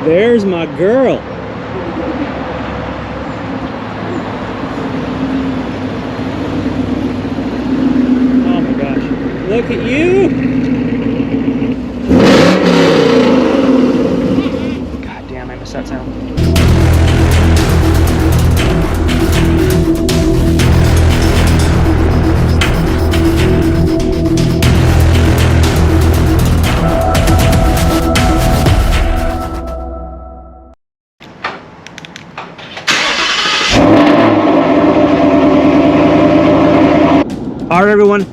There's my girl. Oh my gosh. Look at you. God damn, I missed that sound. All right, everyone,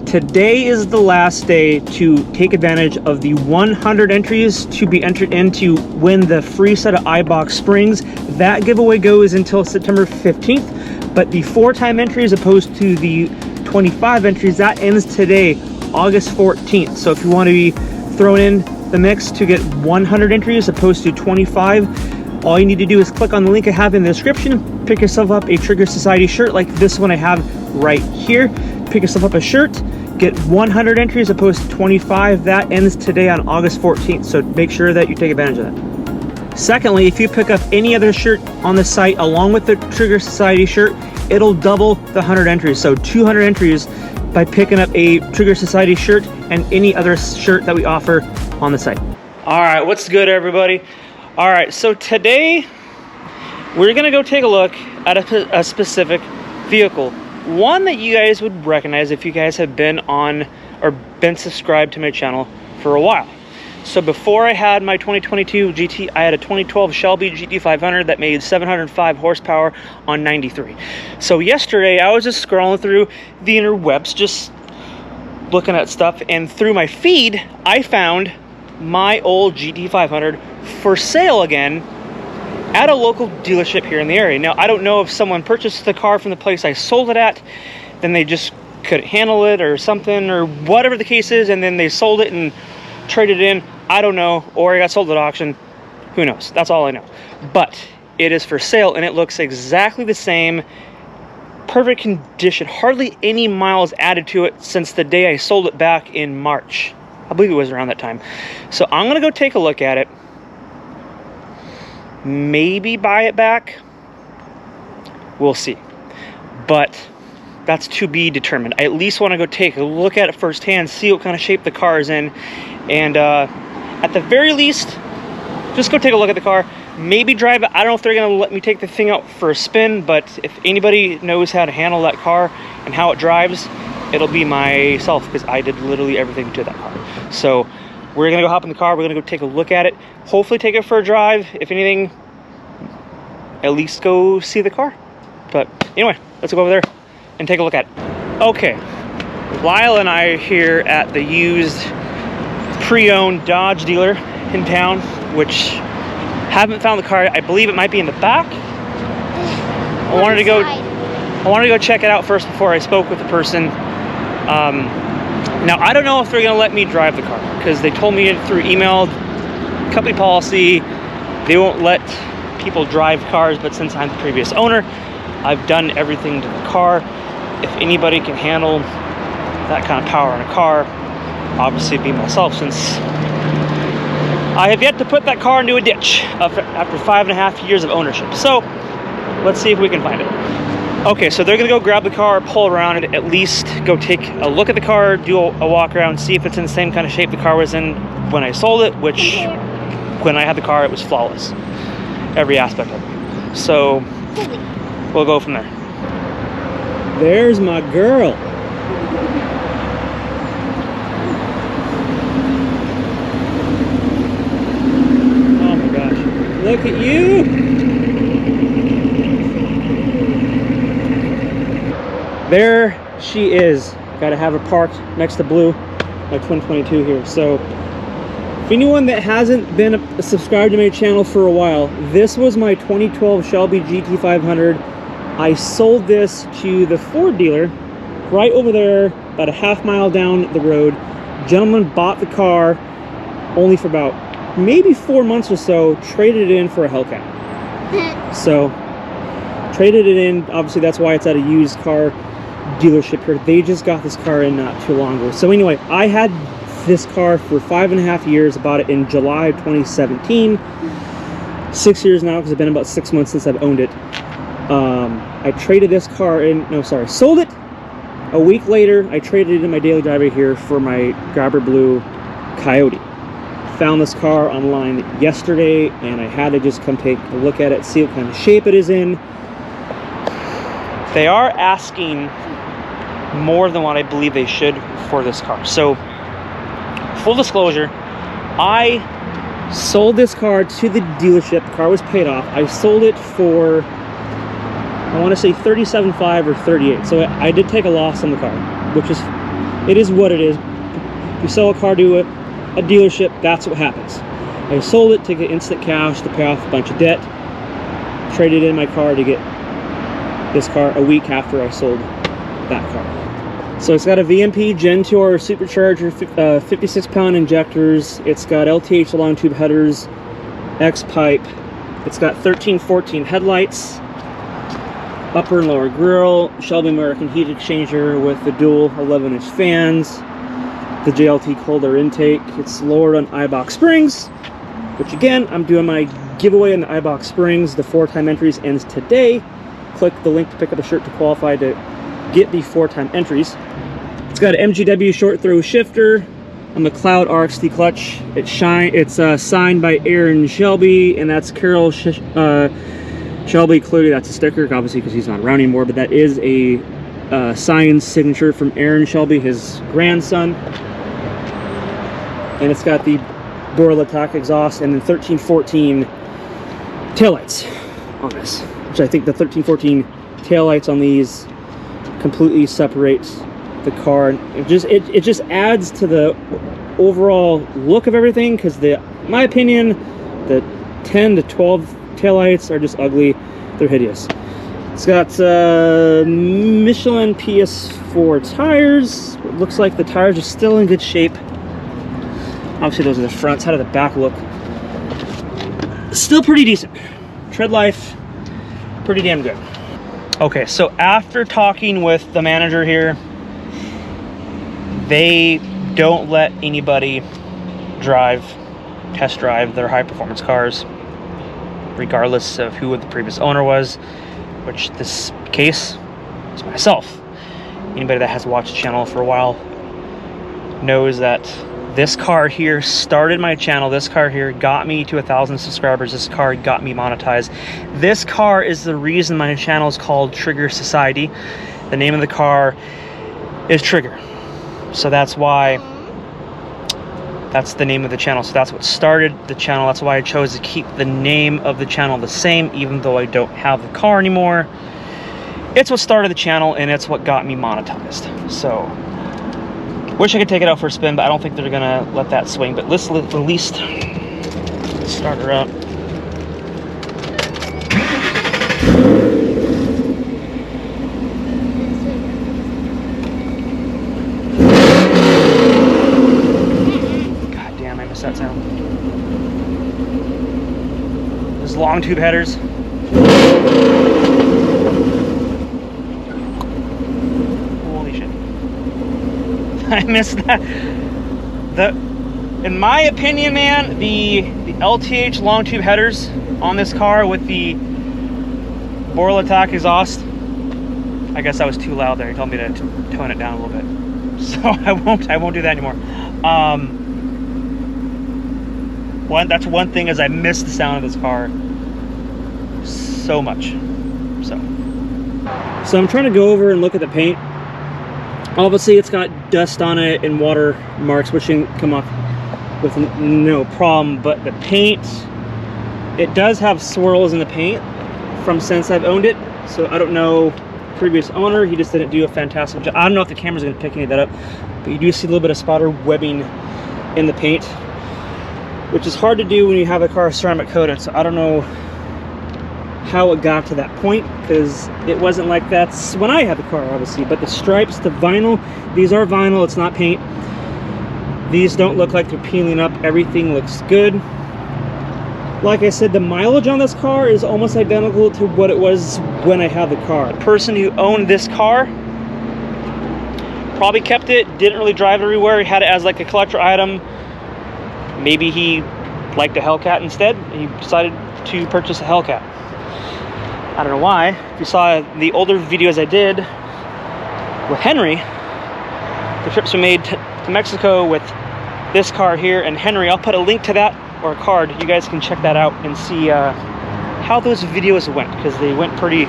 today is the last day to take advantage of the 100 entries to be entered in to win the free set of EIBACH springs. That giveaway goes until September 15th, but the 4-time entry as opposed to the 25 entries, that ends today, August 14th. So if you want to be thrown in the mix to get 100 entries as opposed to 25, all you need to do is click on the link I have in the description, pick yourself up a Trigger Society shirt like this one I have right here. Pick yourself up a shirt, get 100 entries opposed to 25. That ends today on August 14th, so make sure that you take advantage of that. Secondly, if you pick up any other shirt on the site along with the Trigger Society shirt, it'll double the 100 entries, so 200 entries by picking up a Trigger Society shirt and any other shirt that we offer on the site. All right, what's good, everybody? All right, so today we're gonna go take a look at a specific vehicle. One that you guys would recognize if you guys have been on or been subscribed to my channel for a while. So before I had my 2022 GT, I had a 2012 Shelby GT500 that made 705 horsepower on 93. So yesterday I was just scrolling through the interwebs, just looking at stuff, and through my feed I found my old GT500 for sale again at a local dealership here in the area. Now, I don't know if someone purchased the car from the place I sold it at, then they just couldn't handle it or something, or whatever the case is, and then they sold it and traded it in. I don't know, or it got sold at auction. Who knows? That's all I know. But it is for sale, and it looks exactly the same. Perfect condition. Hardly any miles added to it since the day I sold it back in March. I believe it was around that time. So I'm gonna go take a look at it. Maybe buy it back. We'll see. But that's to be determined. I at least want to go take a look at it firsthand, see what kind of shape the car is in, and at the very least, just go take a look at the car. Maybe drive it. I don't know if they're going to let me take the thing out for a spin, but if anybody knows how to handle that car and how it drives, it'll be myself, because I did literally everything to that car. So we're gonna go hop in the car, we're gonna go take a look at it, hopefully take it for a drive. If anything, at least go see the car. But anyway, let's go over there and take a look at it. Okay, Lyle and I are here at the used pre-owned Dodge dealer in town, which haven't found the car. I believe it might be in the back. I wanted to go check it out first before I spoke with the person. Now, I don't know if they're going to let me drive the car, because they told me through email, company policy, they won't let people drive cars, but since I'm the previous owner, I've done everything to the car. If anybody can handle that kind of power in a car, obviously it'd be myself, since I have yet to put that car into a ditch after 5.5 years of ownership. So let's see if we can find it. Okay, so they're gonna go grab the car, pull around, and at least go take a look at the car, do a walk around, see if it's in the same kind of shape the car was in when I sold it, which when I had the car, it was flawless. Every aspect of it. So we'll go from there. There's my girl. Oh my gosh. Look at you. There she is. Gotta have her parked next to Blue, my 2022 here. So if anyone that hasn't been subscribed to my channel for a while, this was my 2012 Shelby GT500. I sold this to the Ford dealer right over there, about a half mile down the road. Gentleman bought the car only for about maybe 4 months or so, traded it in for a Hellcat. So traded it in. Obviously that's why it's at a used car dealership here. They just got this car in not too long ago. So anyway, I had this car for 5.5 years, bought it in July of 2017. 6 years now, because it's been about 6 months since I've owned it. I traded this car in, no, sorry, sold it. A week later, I traded it in my daily driver here for my Grabber Blue Coyote. Found this car online yesterday, and I had to just come take a look at it, see what kind of shape it is in. They are asking more than what I believe they should for this car. So, full disclosure, I sold this car to the dealership. The car was paid off. I sold it for, I want to say $37,500 or $38,000. So I did take a loss on the car, which is, it is what it is. If you sell a car to a dealership, that's what happens. I sold it to get instant cash to pay off a bunch of debt. Traded in my car to get this car a week after I sold that car. So it's got a VMP Gen 2 supercharger, 56-pound injectors. It's got LTH long tube headers, X pipe. It's got 13-14 headlights, upper and lower grille, Shelby American heat exchanger with the dual 11-inch fans, the JLT cold air intake. It's lowered on EIBACH springs, which again, I'm doing my giveaway on the EIBACH springs. The 4-time entries ends today. Click the link to pick up a shirt to qualify to get the 4-time entries. It's got an MGW short throw shifter, a McLeod RXT clutch. It's signed by Aaron Shelby, and that's Carol Shelby. Clearly that's a sticker, obviously, because he's not around anymore, but that is a signed signature from Aaron Shelby, his grandson. And it's got the Borla exhaust and then 13-14 taillights on this, which I think the 13-14 taillights on these completely separates the car. It just adds to the overall look of everything, because in my opinion, the 10 to 12 taillights are just ugly. They're hideous. It's got Michelin PS4 tires. It looks like the tires are still in good shape. Obviously those are the fronts. How does the back look? Still pretty decent. Tread life, pretty damn good. Okay, so after talking with the manager here, they don't let anybody test drive their high performance cars, regardless of who the previous owner was, which this case is myself. Anybody that has watched the channel for a while knows that this car here started my channel. This car here got me to 1,000 subscribers. This car got me monetized. This car is the reason my channel is called Trigger Society. The name of the car is Trigger. So that's why, that's the name of the channel. So that's what started the channel. That's why I chose to keep the name of the channel the same, even though I don't have the car anymore. It's what started the channel, and it's what got me monetized. So, wish I could take it out for a spin, but I don't think they're gonna let that swing. But let's at least start her up. God damn, I missed that sound. There's long tube headers. Holy shit. I missed that. In my opinion, man, the LTH long tube headers on this car with the Borla exhaust, I guess I was too loud there. He told me to tone it down a little bit, so I won't do that anymore. That's one thing, is I miss the sound of this car so much. So I'm trying to go over and look at the paint. Obviously it's got dust on it and water marks, which can come off with no problem, but the paint, it does have swirls in the paint from since I've owned it. So I don't know, previous owner, he just didn't do a fantastic job. I don't know if the camera's going to pick any of that up, but you do see a little bit of spotter webbing in the paint, which is hard to do when you have a car ceramic coated. So I don't know how it got to that point, because it wasn't like that when I had the car, obviously. But the stripes, the vinyl, these are vinyl, it's not paint. These don't look like they're peeling up. Everything looks good. Like I said, the mileage on this car is almost identical to what it was when I had the car. The person who owned this car probably kept it, didn't really drive it everywhere. He had it as like a collector item. Maybe he liked a Hellcat instead, and he decided to purchase a Hellcat. I don't know why. If you saw the older videos I did with Henry, the trips we made to Mexico with this car here and Henry, I'll put a link to that or a card. You guys can check that out and see how those videos went, because they went pretty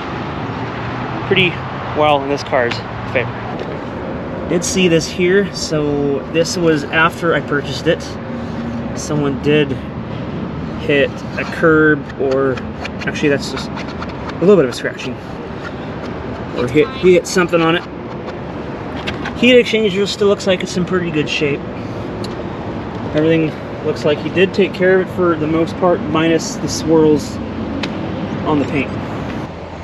well in this car's favor. Did see this here, so this was after I purchased it. Someone did hit a curb, or actually that's just a little bit of a scratching, or he hit something on it. Heat exchanger still looks like it's in pretty good shape. Everything looks like he did take care of it for the most part, minus the swirls on the paint.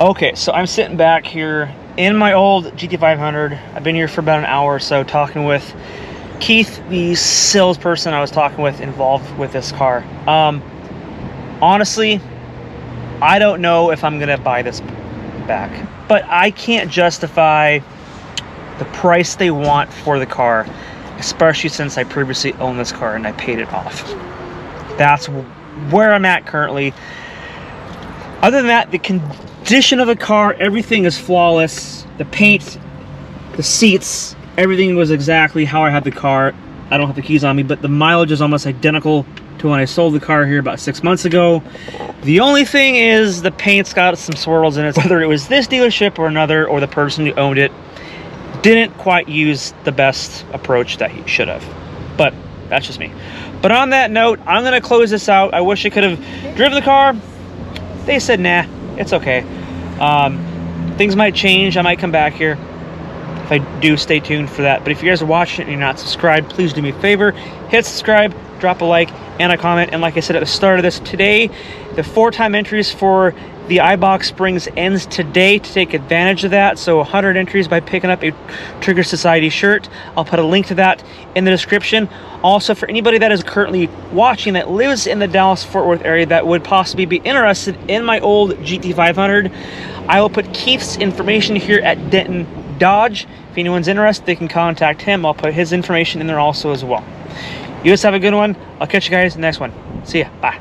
Okay, so I'm sitting back here in my old GT500. I've been here for about an hour or so talking with Keith, the salesperson I was talking with involved with this car. Honestly, I don't know if I'm gonna buy this back, but I can't justify the price they want for the car, especially since I previously owned this car and I paid it off. That's where I'm at currently. Other than that, the condition of the car, everything is flawless. The paint, the seats, everything was exactly how I had the car. I don't have the keys on me, but the mileage is almost identical to when I sold the car here about 6 months ago. The only thing is the paint's got some swirls in it. Whether it was this dealership or another, or the person who owned it, didn't quite use the best approach that he should have. But that's just me. But on that note, I'm gonna close this out. I wish I could have driven the car. They said, nah, it's okay. Things might change. I might come back here. If I do, stay tuned for that. But if you guys are watching and you're not subscribed, please do me a favor. Hit subscribe, drop a like, and a comment. And like I said at the start of this, today, the 4-time entries for the EIBACH Springs ends today to take advantage of that. So 100 entries by picking up a Trigger Society shirt. I'll put a link to that in the description. Also, for anybody that is currently watching that lives in the Dallas-Fort Worth area that would possibly be interested in my old GT500, I will put Keith's information here at Denton Dodge. If anyone's interested, they can contact him. I'll put his information in there also as well. You guys have a good one. I'll catch you guys in the next one. See ya. Bye.